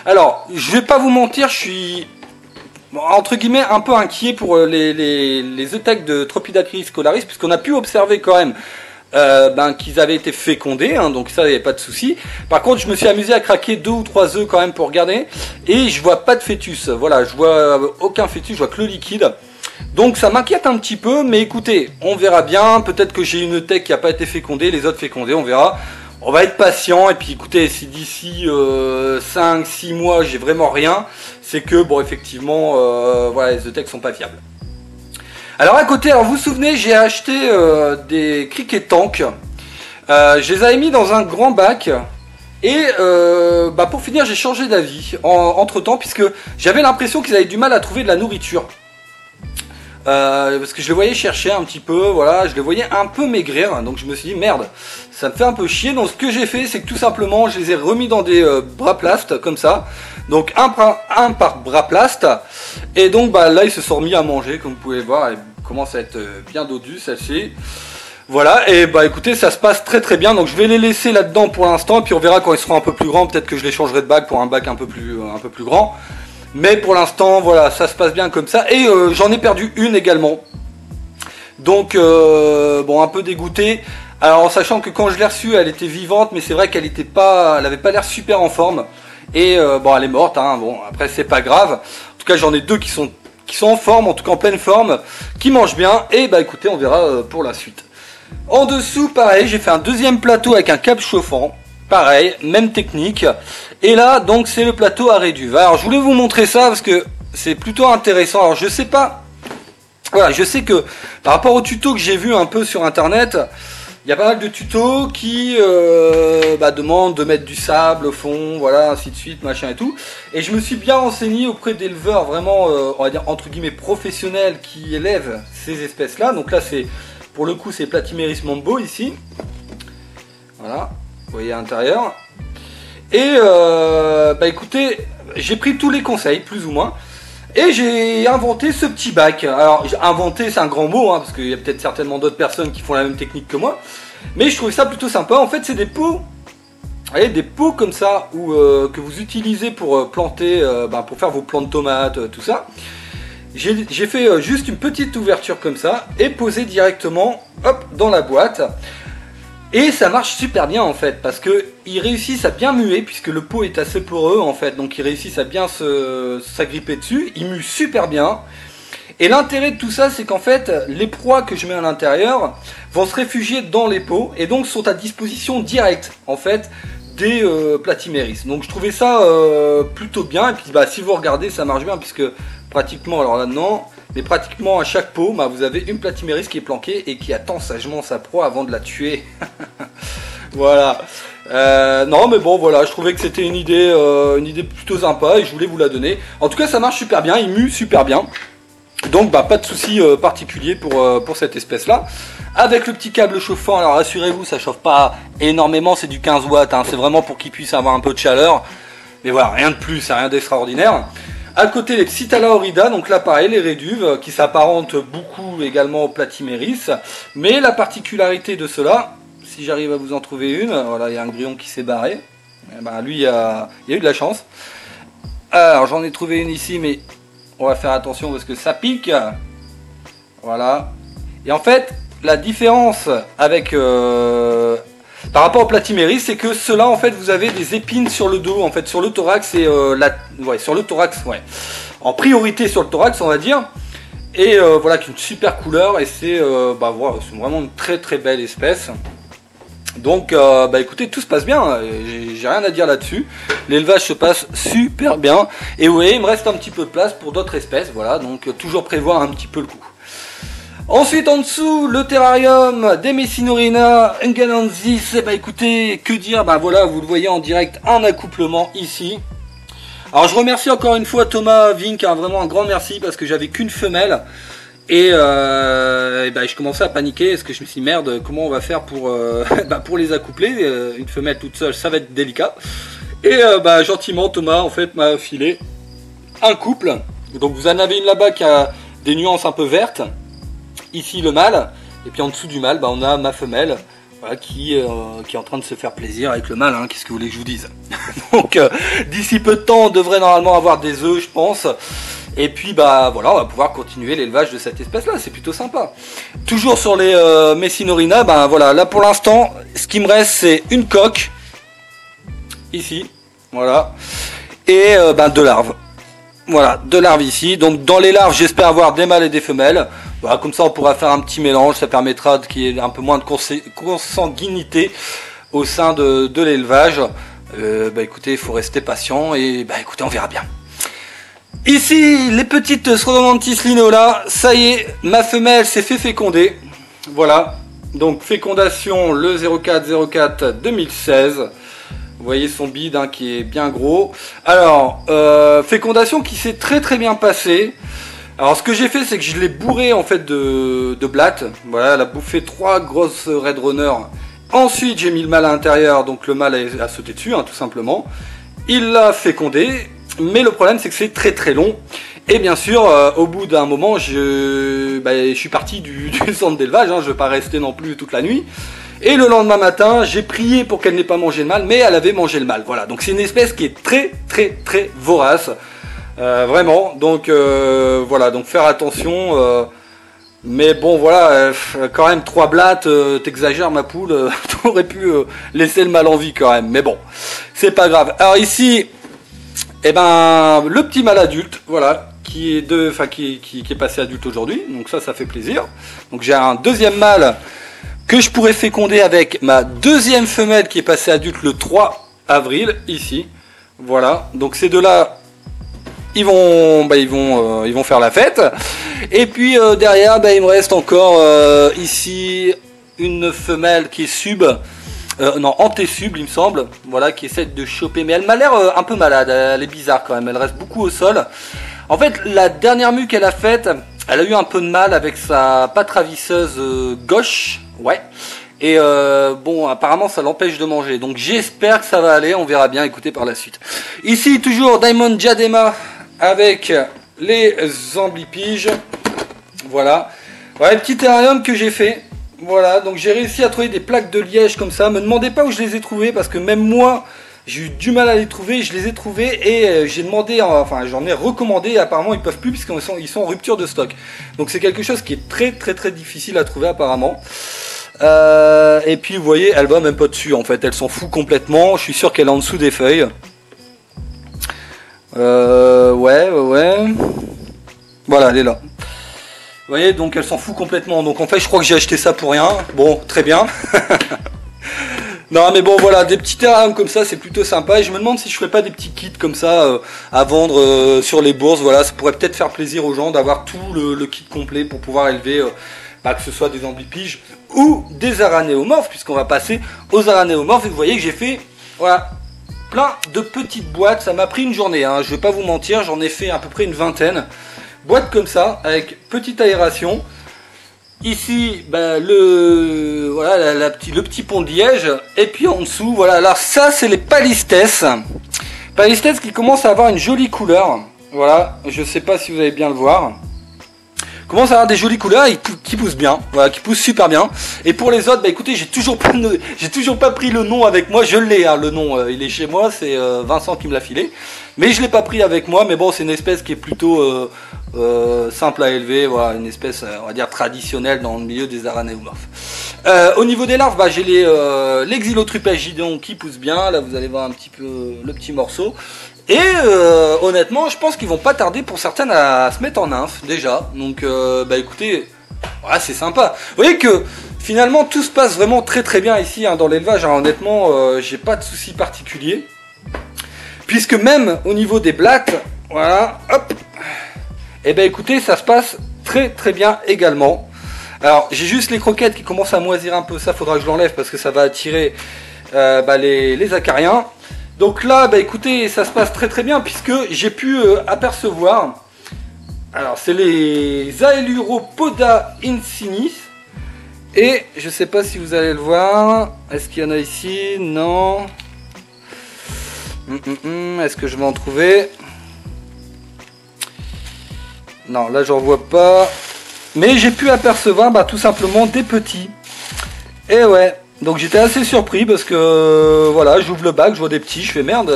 Alors, je vais pas vous mentir, je suis entre guillemets un peu inquiet pour les attaques de Tropidacris scolaris, puisqu'on a pu observer quand même qu'ils avaient été fécondés, hein, donc ça, il n'y avait pas de souci. Par contre, je me suis amusé à craquer 2 ou 3 œufs quand même pour regarder, et je vois pas de fœtus. Voilà, je vois aucun fœtus, je vois que le liquide. Donc ça m'inquiète un petit peu, mais écoutez, on verra bien. Peut-être que j'ai une tech qui n'a pas été fécondée, les autres fécondés, on verra. On va être patient, et puis écoutez, si d'ici 5-6 mois j'ai vraiment rien, c'est que bon, effectivement, voilà, les tech sont pas fiables. Alors à côté, alors vous vous souvenez, j'ai acheté des cricket tanks. Je les avais mis dans un grand bac. Et pour finir, j'ai changé d'avis entre temps, puisque j'avais l'impression qu'ils avaient du mal à trouver de la nourriture. Parce que je les voyais chercher un petit peu, voilà, je les voyais un peu maigrir, donc je me suis dit merde, ça me fait un peu chier. Donc ce que j'ai fait, c'est que tout simplement je les ai remis dans des braplast comme ça, donc un par braplast, et donc là ils se sont remis à manger, comme vous pouvez voir, ils commencent à être bien dodus, celle-ci. Voilà, et écoutez, ça se passe très très bien, donc je vais les laisser là-dedans pour l'instant, puis on verra quand ils seront un peu plus grands, peut-être que je les changerai de bac pour un bac un peu plus grand. Mais pour l'instant, voilà, ça se passe bien comme ça. Et j'en ai perdu une également. Donc, bon, un peu dégoûté. Alors, en sachant que quand je l'ai reçue, elle était vivante, mais c'est vrai qu'elle était pas, elle avait pas l'air super en forme. Et bon, elle est morte, hein. Bon, après, c'est pas grave. En tout cas, j'en ai 2 qui sont en forme, en tout cas en pleine forme, qui mangent bien. Et écoutez, on verra pour la suite. En dessous, pareil, j'ai fait un deuxième plateau avec un câble chauffant. Pareil, même technique. Et là, donc, c'est le plateau à réduve. Alors, je voulais vous montrer ça parce que c'est plutôt intéressant. Alors, je sais pas. Voilà, je sais que par rapport aux tutos que j'ai vu un peu sur internet, il y a pas mal de tutos qui demandent de mettre du sable au fond, voilà, ainsi de suite, machin et tout. Et je me suis bien renseigné auprès d'éleveurs vraiment, on va dire entre guillemets professionnels qui élèvent ces espèces-là. Donc là, c'est pour le coup, c'est Platymeris mambo ici. Voilà. Vous voyez à l'intérieur. Et écoutez, j'ai pris tous les conseils, plus ou moins. Et j'ai inventé ce petit bac. Alors, inventé, c'est un grand mot, hein, parce qu'il y a peut-être certainement d'autres personnes qui font la même technique que moi. Mais je trouvais ça plutôt sympa. En fait, c'est des pots. Vous voyez, des pots comme ça, que vous utilisez pour planter, pour faire vos plants de tomates, tout ça. J'ai fait juste une petite ouverture comme ça, et posé directement, hop, dans la boîte. Et ça marche super bien en fait, parce que ils réussissent à bien muer, puisque le pot est assez poreux en fait, donc ils réussissent à bien s'agripper dessus, ils muent super bien. Et l'intérêt de tout ça, c'est qu'en fait, les proies que je mets à l'intérieur vont se réfugier dans les pots, et donc sont à disposition directe en fait des Platymeris. Donc je trouvais ça plutôt bien, et puis si vous regardez, ça marche bien, puisque pratiquement, alors là non, mais pratiquement à chaque pot, vous avez une Platymeris qui est planquée et qui attend sagement sa proie avant de la tuer. Voilà. Non mais bon voilà, je trouvais que c'était une idée plutôt sympa et je voulais vous la donner. En tout cas ça marche super bien, il mue super bien. Donc pas de souci particulier pour cette espèce là. Avec le petit câble chauffant, alors rassurez-vous, ça chauffe pas énormément, c'est du 15 watts, hein, c'est vraiment pour qu'il puisse avoir un peu de chaleur. Mais voilà, rien de plus, rien d'extraordinaire. À côté les Psittala horrida, donc là pareil les réduves qui s'apparentent beaucoup également aux Platymeris. Mais la particularité de cela, si j'arrive à vous en trouver une, voilà il y a un grillon qui s'est barré. Lui il y a eu de la chance. Alors j'en ai trouvé une ici mais on va faire attention parce que ça pique. Voilà. Et en fait la différence avec par rapport au Platymeris, c'est que ceux-là, en fait, vous avez des épines sur le dos, en fait, sur le thorax et sur le thorax, ouais. En priorité sur le thorax, on va dire. Et voilà, qui est une super couleur et c'est voilà, c'est vraiment une très très belle espèce. Donc, écoutez, tout se passe bien. J'ai rien à dire là-dessus. L'élevage se passe super bien. Et vous voyez, il me reste un petit peu de place pour d'autres espèces, voilà. Donc, toujours prévoir un petit peu le coup. Ensuite en dessous le terrarium des Messinorina Unganensis. Écoutez, que dire, voilà, vous le voyez en direct, un accouplement ici. Alors je remercie encore une fois Thomas Vink, vraiment un grand merci parce que j'avais qu'une femelle. Et je commençais à paniquer parce que je me suis dit merde, comment on va faire pour les accoupler, une femelle toute seule ça va être délicat. Et gentiment Thomas en fait m'a filé un couple. Donc vous en avez une là-bas qui a des nuances un peu vertes. Ici le mâle, et puis en dessous du mâle, on a ma femelle. voilà, qui est en train de se faire plaisir avec le mâle, hein, qu'est-ce que vous voulez que je vous dise. Donc d'ici peu de temps on devrait normalement avoir des œufs, je pense. Et puis bah voilà, on va pouvoir continuer l'élevage de cette espèce là, c'est plutôt sympa. Toujours sur les Messinorina, ben voilà, là pour l'instant ce qui me reste c'est une coque ici, voilà, et ben 2 larves. Voilà, 2 larves ici. Donc dans les larves j'espère avoir des mâles et des femelles. Voilà, comme ça on pourra faire un petit mélange, ça permettra qu'il y ait un peu moins de consanguinité au sein de l'élevage. Bah écoutez, il faut rester patient et bah écoutez, on verra bien. Ici, les petites Scrodomantis linola, ça y est, ma femelle s'est fait féconder. Voilà, donc fécondation le 04-04-2016. Vous voyez son bide hein, qui est bien gros. Alors, fécondation qui s'est très bien passée. Alors ce que j'ai fait, c'est que je l'ai bourré en fait de blattes. Voilà, elle a bouffé 3 grosses Red Runner. Ensuite, j'ai mis le mâle à l'intérieur, donc le mâle a sauté dessus, hein, tout simplement. Il l'a fécondé. Mais le problème c'est que c'est très long et bien sûr au bout d'un moment je suis parti du centre d'élevage, hein, je ne vais pas rester non plus toute la nuit et le lendemain matin j'ai prié pour qu'elle n'ait pas mangé le mâle mais elle avait mangé le mâle. Voilà, donc c'est une espèce qui est très vorace vraiment, donc voilà, donc faire attention mais bon voilà, quand même 3 blattes, t'exagères ma poule, t'aurais pu laisser le mâle en vie quand même, mais bon c'est pas grave. Alors ici et ben le petit mâle adulte, voilà, qui est passé adulte aujourd'hui, donc ça fait plaisir. Donc j'ai un deuxième mâle que je pourrais féconder avec ma deuxième femelle qui est passée adulte le 3 avril ici. Voilà, donc ces deux là ils vont faire la fête. Et puis derrière il me reste encore ici une femelle qui est sub. Non, anté-sub il me semble, voilà, qui essaie de choper, mais elle m'a l'air un peu malade, elle est bizarre quand même, elle reste beaucoup au sol. En fait, la dernière mue qu'elle a faite, elle a eu un peu de mal avec sa patte ravisseuse gauche, ouais, et bon, apparemment ça l'empêche de manger, donc j'espère que ça va aller, on verra bien, écoutez par la suite. Ici, toujours Diamond Diadema avec les amblipiges, voilà, ouais, petit terrarium que j'ai fait. Voilà, donc j'ai réussi à trouver des plaques de liège comme ça. Me demandez pas où je les ai trouvées parce que même moi j'ai eu du mal à les trouver. Je les ai trouvées et j'ai demandé, enfin j'en ai recommandé et apparemment ils peuvent plus puisqu'ils sont en rupture de stock. Donc c'est quelque chose qui est très difficile à trouver apparemment. Et puis vous voyez, elle va même pas dessus en fait, elle s'en fout complètement. Je suis sûr qu'elle est en dessous des feuilles. Ouais. Voilà, elle est là. Vous voyez, donc elle s'en fout complètement. Donc en fait, je crois que j'ai acheté ça pour rien. Bon, très bien. Non, mais bon, voilà, des petits terrariums comme ça, c'est plutôt sympa. Et je me demande si je ferais pas des petits kits comme ça à vendre sur les bourses. Voilà, ça pourrait peut-être faire plaisir aux gens d'avoir tout le kit complet pour pouvoir élever, que ce soit des amblipiges ou des aranéomorphes, puisqu'on va passer aux aranéomorphes. Et vous voyez que j'ai fait, voilà, plein de petites boîtes. Ça m'a pris une journée, hein. Je vais pas vous mentir, j'en ai fait à peu près une vingtaine. Boîte comme ça, avec petite aération. Ici, voilà, le petit pont de liège. Et puis en dessous, voilà. Alors ça, c'est les palistes. Palistes qui commencent à avoir une jolie couleur. Voilà, je sais pas si vous allez bien le voir. Commence à avoir des jolies couleurs et qui poussent bien, voilà, qui poussent super bien. Et pour les autres, écoutez, j'ai toujours pas pris le nom avec moi. Je l'ai, hein, le nom, il est chez moi, c'est Vincent qui me l'a filé. Mais je l'ai pas pris avec moi. Mais bon, c'est une espèce qui est plutôt simple à élever, voilà, une espèce, on va dire traditionnelle dans le milieu des aranéomorphes. Au niveau des larves, j'ai les Xylotrupagidon qui poussent bien. Là, vous allez voir un petit peu le petit morceau. Et honnêtement, je pense qu'ils vont pas tarder pour certaines à se mettre en nymphe déjà. Donc écoutez, voilà, c'est sympa. Vous voyez que finalement tout se passe vraiment très bien ici, hein, dans l'élevage. Hein, honnêtement, j'ai pas de soucis particuliers. Puisque même au niveau des blattes, voilà, hop, et écoutez, ça se passe très bien également. Alors j'ai juste les croquettes qui commencent à moisir un peu, ça faudra que je l'enlève parce que ça va attirer les acariens. Donc là, écoutez, ça se passe très bien puisque j'ai pu apercevoir, alors c'est les Aeluropoda insignis, et je sais pas si vous allez le voir, est-ce qu'il y en a ici? Non. Est-ce que je vais en trouver? Non, là j'en vois pas, mais j'ai pu apercevoir tout simplement des petits. Et ouais, Donc j'étais assez surpris parce que voilà, j'ouvre le bac, je vois des petits, je fais merde.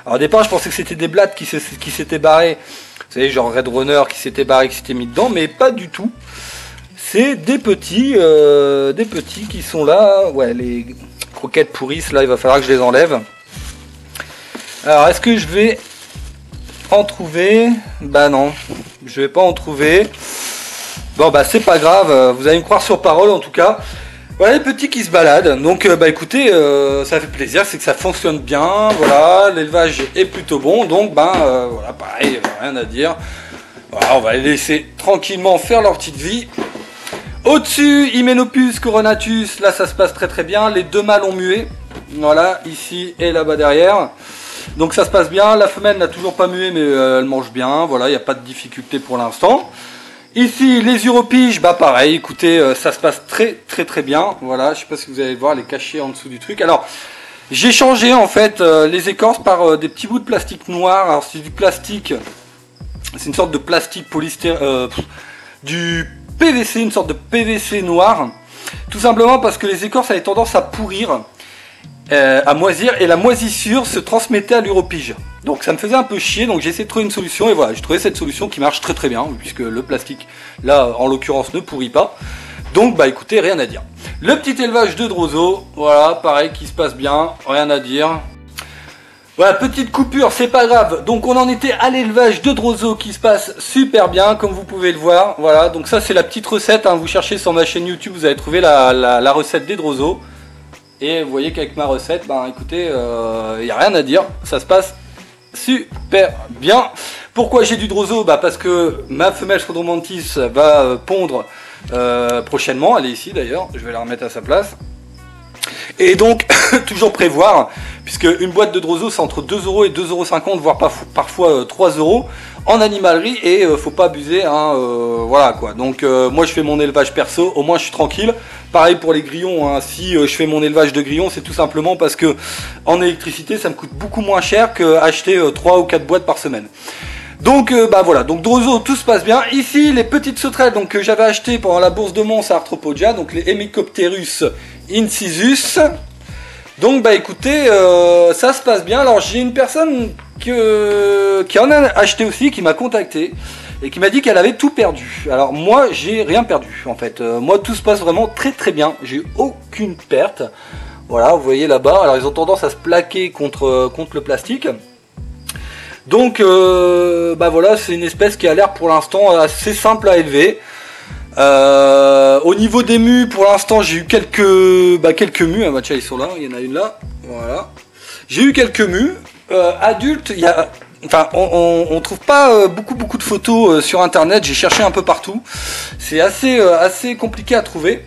Alors au départ je pensais que c'était des blattes qui s'étaient barrés. Vous savez, genre Red Runner qui s'était barré, qui s'était mis dedans, mais pas du tout. C'est des petits qui sont là. Ouais, les croquettes pourrissent, là il va falloir que je les enlève. Alors est-ce que je vais en trouver? Bah non, je vais pas en trouver. Bon bah c'est pas grave, vous allez me croire sur parole en tout cas. Voilà les petits qui se baladent, donc bah écoutez, ça fait plaisir, c'est que ça fonctionne bien, voilà, l'élevage est plutôt bon, donc ben voilà, pareil, rien à dire. Voilà, on va les laisser tranquillement faire leur petite vie. Au-dessus, Hymenopus coronatus, là ça se passe très très bien, les deux mâles ont mué, voilà, ici et là-bas derrière. Donc ça se passe bien, la femelle n'a toujours pas mué mais elle mange bien, voilà, il n'y a pas de difficulté pour l'instant. Ici, les uropiges, bah pareil, écoutez, ça se passe très très très bien. Voilà, je sais pas si vous allez voir les cachets en dessous du truc. Alors, j'ai changé en fait les écorces par des petits bouts de plastique noir. Alors c'est du plastique, c'est une sorte de plastique polystyrène, du PVC, une sorte de PVC noir. Tout simplement parce que les écorces avaient tendance à pourrir, à moisir, et la moisissure se transmettait à l'uropige. Donc ça me faisait un peu chier, donc j'ai essayé de trouver une solution, et voilà, j'ai trouvé cette solution qui marche très très bien, puisque le plastique, là, en l'occurrence, ne pourrit pas. Donc bah écoutez, rien à dire. Le petit élevage de Droso, voilà, pareil, qui se passe bien, rien à dire. Voilà, petite coupure, c'est pas grave. Donc on en était à l'élevage de Droso qui se passe super bien, comme vous pouvez le voir. Voilà, donc ça c'est la petite recette, hein. Vous cherchez sur ma chaîne YouTube, vous allez trouver la recette des Droso. Et vous voyez qu'avec ma recette, ben écoutez, il n'y a rien à dire, ça se passe super bien. Pourquoi j'ai du Droso? Bah parce que ma femelle Scrodromantis va pondre prochainement, elle est ici d'ailleurs, je vais la remettre à sa place. Et donc, toujours prévoir, puisque une boîte de Droso c'est entre 2 € et 2,50 €, voire parfois 3 € en animalerie, et faut pas abuser, hein, voilà quoi. Donc moi je fais mon élevage perso, au moins je suis tranquille. Pareil pour les grillons, hein. Si je fais mon élevage de grillons, c'est tout simplement parce que en électricité ça me coûte beaucoup moins cher qu'acheter 3 ou 4 boîtes par semaine. Donc bah voilà, donc Droso, tout se passe bien. Ici les petites sauterelles donc, que j'avais achetées pendant la bourse de Mons à Arthropodia, donc les Hemicopterus incisus. Donc bah écoutez, ça se passe bien. Alors j'ai une personne qui en a acheté aussi, qui m'a contacté et qui m'a dit qu'elle avait tout perdu. Alors moi j'ai rien perdu en fait, moi tout se passe vraiment très très bien, j'ai eu aucune perte. Voilà, vous voyez là-bas, alors ils ont tendance à se plaquer contre le plastique. Donc bah voilà, c'est une espèce qui a l'air pour l'instant assez simple à élever. Au niveau des mus, pour l'instant j'ai eu quelques mus, hein, bah, tiens, ils sont là, il y en a une là, voilà. J'ai eu quelques mus, adultes, il y a... Enfin, on trouve pas beaucoup de photos sur internet, j'ai cherché un peu partout. C'est assez compliqué à trouver.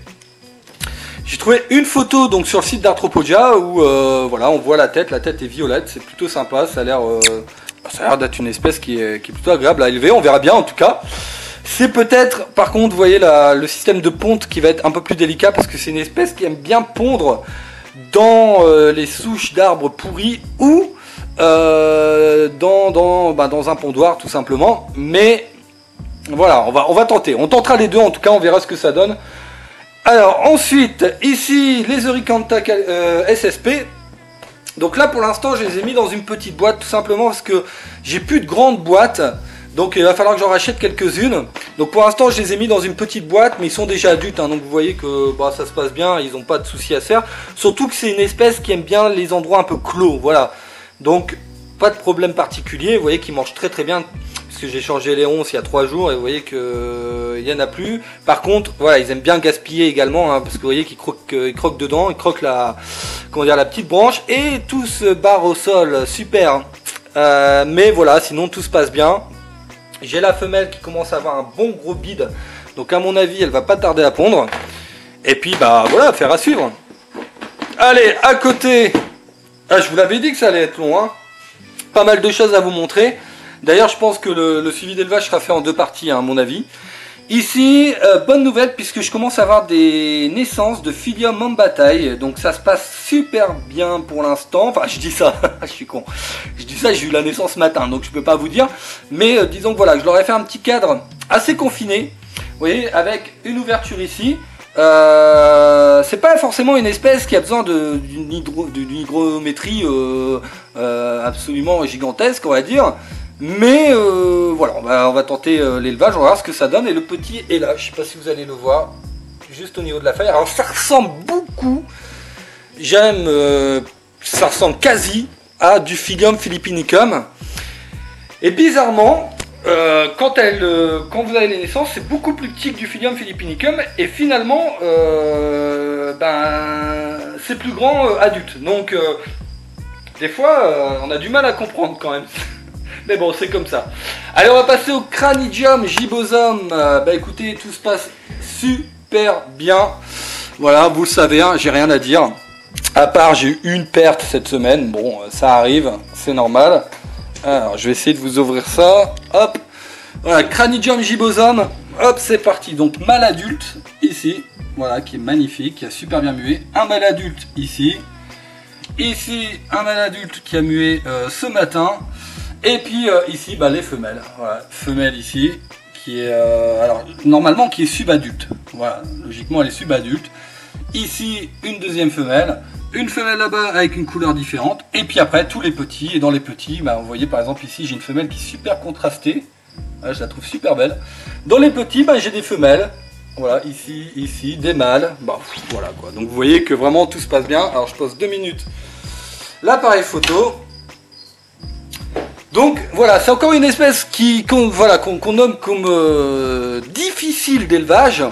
J'ai trouvé une photo donc sur le site d'Arthropodia où voilà, on voit la tête est violette, c'est plutôt sympa, ça a l'air d'être une espèce qui est plutôt agréable à élever, on verra bien en tout cas. C'est peut-être, par contre, vous voyez le système de ponte qui va être un peu plus délicat parce que c'est une espèce qui aime bien pondre dans les souches d'arbres pourris ou dans un pondoir tout simplement. Mais voilà, on va tenter. On tentera les deux en tout cas, on verra ce que ça donne. Alors ensuite, ici les Eurycantha SSP. Donc là pour l'instant je les ai mis dans une petite boîte tout simplement parce que j'ai plus de grande boîte. Donc il va falloir que j'en rachète quelques-unes. Donc pour l'instant je les ai mis dans une petite boîte, mais ils sont déjà adultes, hein, donc vous voyez que bah, ça se passe bien, ils n'ont pas de soucis à se faire. Surtout que c'est une espèce qui aime bien les endroits un peu clos, voilà. Donc pas de problème particulier, vous voyez qu'ils mangent très très bien. Parce que j'ai changé les ronces il y a 3 jours et vous voyez qu'il n'y en a plus. Par contre, voilà, ils aiment bien gaspiller également, hein, parce que vous voyez qu'ils croquent dedans, ils croquent la petite branche et tout se barre au sol, super. Mais voilà, sinon tout se passe bien. J'ai la femelle qui commence à avoir un bon gros bide, donc à mon avis elle va pas tarder à pondre. Et puis bah voilà, affaire à suivre. Allez, à côté, je vous l'avais dit que ça allait être long, hein. Pas mal de choses à vous montrer. D'ailleurs je pense que le suivi d'élevage sera fait en 2 parties, hein, à mon avis. Ici, bonne nouvelle puisque je commence à avoir des naissances de Philium en bataille. Donc ça se passe super bien pour l'instant. Enfin je dis ça, je suis con. Je dis ça, j'ai eu la naissance ce matin donc je peux pas vous dire. Mais disons que voilà, je leur ai fait un petit cadre assez confiné. Vous voyez, avec une ouverture ici. C'est pas forcément une espèce qui a besoin d'une hygrométrie absolument gigantesque, on va dire. Mais voilà, on va tenter l'élevage, on va voir ce que ça donne. Et le petit est là, je sais pas si vous allez le voir, juste au niveau de la feuille. Alors ça ressemble beaucoup, ça ressemble quasi à du Phyllium philippinicum. Et bizarrement, quand vous avez les naissances, c'est beaucoup plus petit que du Phyllium philippinicum. Et finalement, c'est plus grand adulte. Donc, des fois, on a du mal à comprendre quand même. Mais bon, c'est comme ça. Allez, on va passer au Cranidium gibbosum. Écoutez, tout se passe super bien. Voilà, vous le savez, hein, j'ai rien à dire. À part, j'ai eu une perte cette semaine. Bon, ça arrive, c'est normal. Alors, je vais essayer de vous ouvrir ça. Hop. Voilà, Cranidium gibbosum. Hop, c'est parti. Donc, mâle adulte, ici. Voilà, qui est magnifique, qui a super bien mué. Un mâle adulte, ici. Ici, un mâle adulte qui a mué ce matin. Et puis, ici, les femelles. Voilà, femelle ici, qui est... alors, normalement, qui est subadulte. Voilà, logiquement, elle est subadulte. Ici, une deuxième femelle. Une femelle là-bas avec une couleur différente. Et puis après, tous les petits. Et dans les petits, vous voyez par exemple ici, j'ai une femelle qui est super contrastée. Voilà, je la trouve super belle. Dans les petits, j'ai des femelles. Voilà, ici, des mâles. Voilà quoi. Donc vous voyez que vraiment tout se passe bien. Alors je pose 2 minutes l'appareil photo. Donc voilà, c'est encore une espèce qu'on nomme comme difficile d'élevage.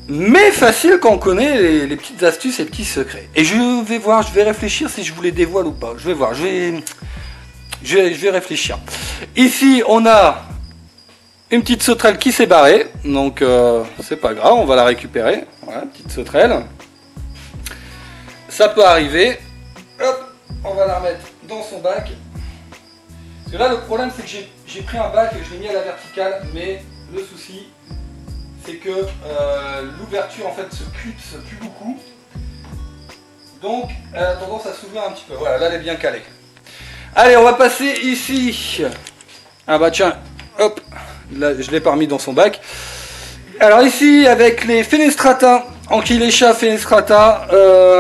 Mais facile quand on connaît les petites astuces et les petits secrets. Et je vais réfléchir si je vous les dévoile ou pas. Je vais voir, je vais réfléchir. Ici, on a une petite sauterelle qui s'est barrée. Donc, c'est pas grave, on va la récupérer. Voilà, petite sauterelle. Ça peut arriver. Hop, on va la remettre dans son bac. Parce que là, le problème, c'est que j'ai pris un bac et je l'ai mis à la verticale. Mais le souci... c'est que l'ouverture en fait se clipse plus beaucoup. Donc elle a tendance à s'ouvrir un petit peu. Voilà, là elle est bien calée. Allez, on va passer ici. Ah tiens, hop, là je l'ai pas remis dans son bac. Alors ici avec les Fenestrata, Anchyleia fenestrata,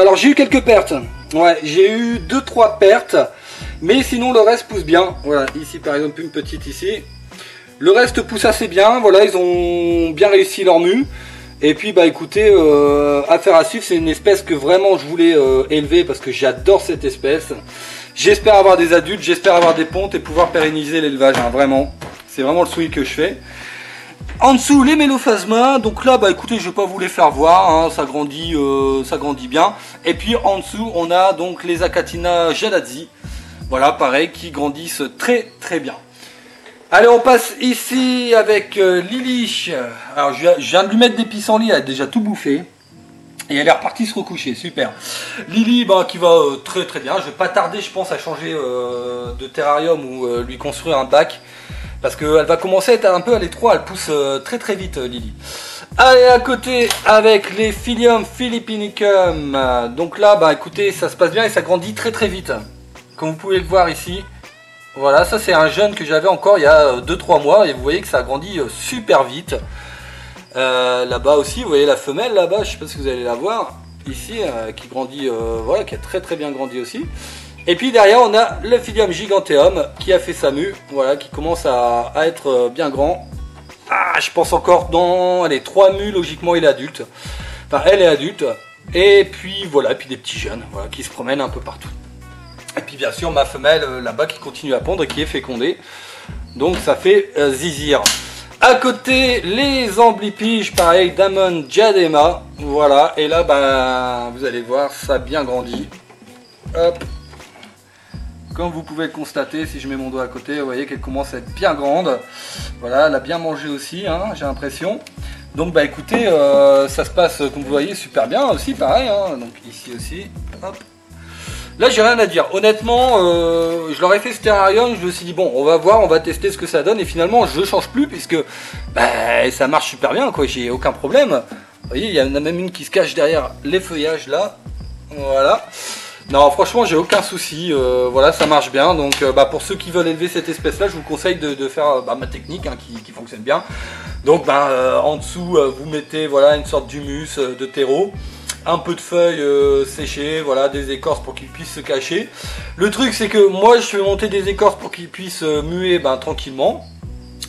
alors j'ai eu quelques pertes. Ouais, j'ai eu 2-3 pertes. Mais sinon le reste pousse bien. Voilà, ici par exemple une petite ici. Le reste pousse assez bien, voilà, ils ont bien réussi leur mue. Et puis écoutez, affaire à suivre, c'est une espèce que vraiment je voulais élever parce que j'adore cette espèce. J'espère avoir des adultes, j'espère avoir des pontes et pouvoir pérenniser l'élevage, hein, vraiment. C'est vraiment le souhait que je fais. En dessous, les Mélophasma, donc là, écoutez, je vais pas vous les faire voir, hein, ça grandit bien. Et puis en dessous, on a donc les Achatina Geladzi, voilà, pareil, qui grandissent très très bien. Allez, on passe ici avec Lily. Alors, je viens de lui mettre des pissenlits, elle a déjà tout bouffé. Et elle est repartie se recoucher, super. Lily, qui va très très bien. Je vais pas tarder, je pense, à changer de terrarium ou lui construire un bac. Parce qu'elle va commencer à être un peu à l'étroit, elle pousse très très vite, Lily. Allez, à côté avec les Phyllium philippinicum. Donc là, écoutez, ça se passe bien et ça grandit très très vite. Comme vous pouvez le voir ici. Voilà, ça c'est un jeune que j'avais encore il y a 2-3 mois et vous voyez que ça a grandi super vite. Là-bas aussi, vous voyez la femelle là-bas, je ne sais pas si vous allez la voir, ici, qui grandit, voilà, qui a très très bien grandi aussi. Et puis derrière on a le Phyllium giganteum qui a fait sa mue, voilà, qui commence à être bien grand. Ah, je pense encore dans les 3 mues, logiquement il est adulte. Enfin, elle est adulte. Et puis voilà, et puis des petits jeunes, voilà, qui se promènent un peu partout. Et puis bien sûr ma femelle là-bas qui continue à pondre et qui est fécondée. Donc ça fait zizir. À côté les amblypiges, pareil, Damon diadema. Voilà, et là vous allez voir, ça a bien grandi. Hop. Comme vous pouvez le constater, si je mets mon doigt à côté, vous voyez qu'elle commence à être bien grande. Voilà, elle a bien mangé aussi, hein, j'ai l'impression. Donc écoutez, ça se passe comme vous voyez super bien aussi, pareil. Hein. Donc ici aussi, hop. Là j'ai rien à dire, honnêtement je leur ai fait ce terrarium, je me suis dit bon on va voir, on va tester ce que ça donne et finalement je change plus puisque ça marche super bien quoi, j'ai aucun problème. Vous voyez il y en a même une qui se cache derrière les feuillages là, voilà. Non, franchement, j'ai aucun souci. Voilà, ça marche bien. Donc, pour ceux qui veulent élever cette espèce-là, je vous conseille de faire ma technique hein, qui fonctionne bien. Donc, en dessous, vous mettez voilà une sorte d'humus, de terreau, un peu de feuilles séchées, voilà, des écorces pour qu'ils puissent se cacher. Le truc, c'est que moi, je vais monter des écorces pour qu'ils puissent muer tranquillement.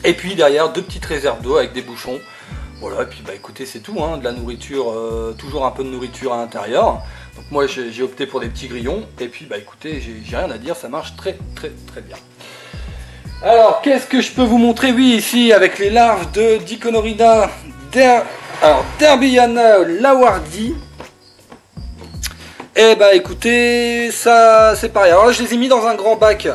Et puis derrière, 2 petites réserves d'eau avec des bouchons. Voilà, et puis écoutez, c'est tout, hein, de la nourriture, toujours un peu de nourriture à l'intérieur. Donc moi j'ai opté pour des petits grillons, et puis écoutez, j'ai rien à dire, ça marche très bien. Alors, qu'est-ce que je peux vous montrer? Oui, ici, avec les larves de Diconorida Derbyana lawardi. Eh écoutez, ça c'est pareil. Alors là, je les ai mis dans un grand bac.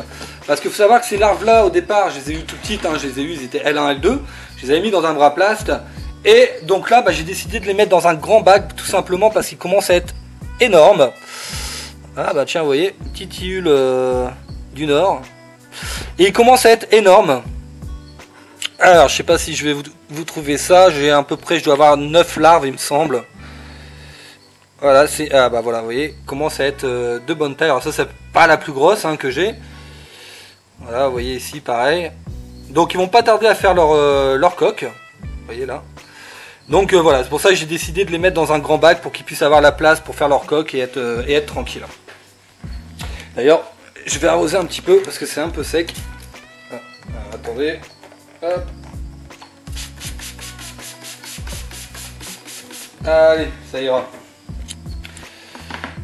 Parce qu'il faut savoir que ces larves-là, au départ, je les ai eues tout petites, hein, je les ai eues, ils étaient L1, L2. Je les avais mis dans un Vraplast. Et donc là, j'ai décidé de les mettre dans un grand bac, tout simplement parce qu'ils commencent à être énormes. Ah tiens, vous voyez, petite iule du Nord. Et ils commencent à être énormes. Alors, je sais pas si je vais vous trouver ça. J'ai à peu près, je dois avoir 9 larves, il me semble. Voilà, c'est voilà, vous voyez, commence à être de bonne taille. Alors ça, c'est pas la plus grosse hein, que j'ai. Voilà, vous voyez ici, pareil. Donc, ils vont pas tarder à faire leur coque. Vous voyez là. Donc voilà, c'est pour ça que j'ai décidé de les mettre dans un grand bac pour qu'ils puissent avoir la place pour faire leur coque et être tranquille. D'ailleurs, je vais arroser un petit peu parce que c'est un peu sec. Attendez. Hop. Allez, ça ira.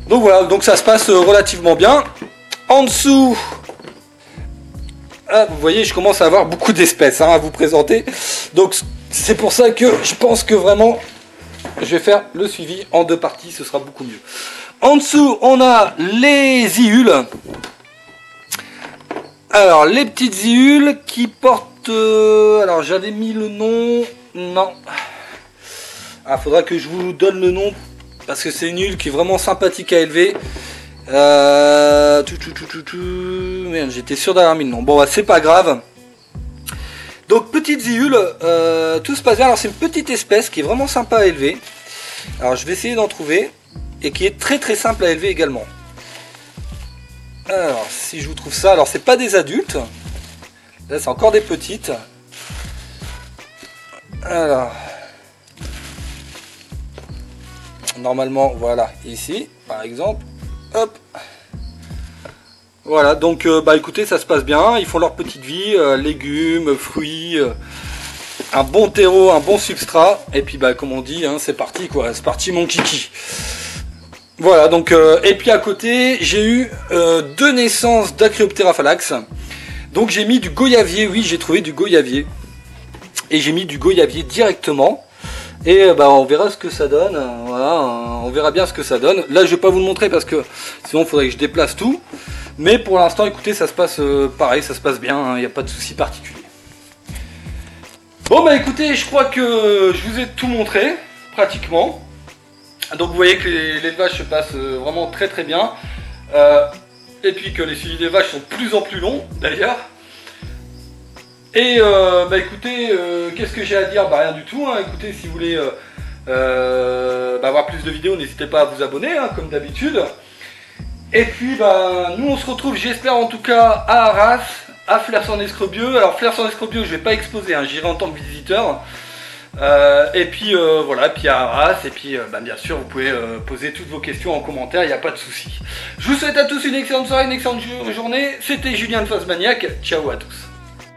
Donc voilà, donc ça se passe relativement bien. En dessous, vous voyez, je commence à avoir beaucoup d'espèces à vous présenter. Donc c'est pour ça que je pense que vraiment, je vais faire le suivi en 2 parties, ce sera beaucoup mieux. En dessous, on a les ziules. Alors, les petites ziules qui portent... alors, j'avais mis le nom... Non. Ah, faudra que je vous donne le nom, parce que c'est une huile qui est vraiment sympathique à élever. Merde, j'étais sûr d'avoir mis le nom. Bon, c'est pas grave. Donc, petite ziule, tout se passe bien. Alors, c'est une petite espèce qui est vraiment sympa à élever. Alors, je vais essayer d'en trouver. Et qui est très simple à élever également. Alors, si je vous trouve ça. Alors, c'est pas des adultes. Là, c'est encore des petites. Alors. Normalement, voilà. Ici, par exemple. Hop. Voilà, donc écoutez, ça se passe bien, ils font leur petite vie, légumes, fruits, un bon terreau, un bon substrat, et puis comme on dit, hein, c'est parti quoi, c'est parti mon kiki. Voilà, donc, et puis à côté, j'ai eu 2 naissances d'Acreoptera phallax, donc j'ai mis du goyavier, oui j'ai trouvé du goyavier, et j'ai mis du goyavier directement. Et on verra ce que ça donne, voilà, on verra bien ce que ça donne. Là je vais pas vous le montrer parce que sinon il faudrait que je déplace tout. Mais pour l'instant écoutez ça se passe pareil, ça se passe bien, il n'y a pas de souci particulier. Bon écoutez, je crois que je vous ai tout montré, pratiquement. Donc vous voyez que l'élevage se passe vraiment très bien. Et puis que les suivis des vaches sont de plus en plus longs d'ailleurs. Et écoutez, qu'est-ce que j'ai à dire? Rien du tout, hein. Écoutez, si vous voulez avoir plus de vidéos, n'hésitez pas à vous abonner, hein, comme d'habitude. Et puis nous on se retrouve, j'espère en tout cas, à Arras, à Flers-en-Escrebieux. Alors Flers-en-Escrebieux, je vais pas exposer, hein, j'irai en tant que visiteur. Et puis voilà, puis à Arras, et puis bien sûr vous pouvez poser toutes vos questions en commentaire, il n'y a pas de souci. Je vous souhaite à tous une excellente soirée, une excellente journée. C'était Julien de Phasmaniac, ciao à tous.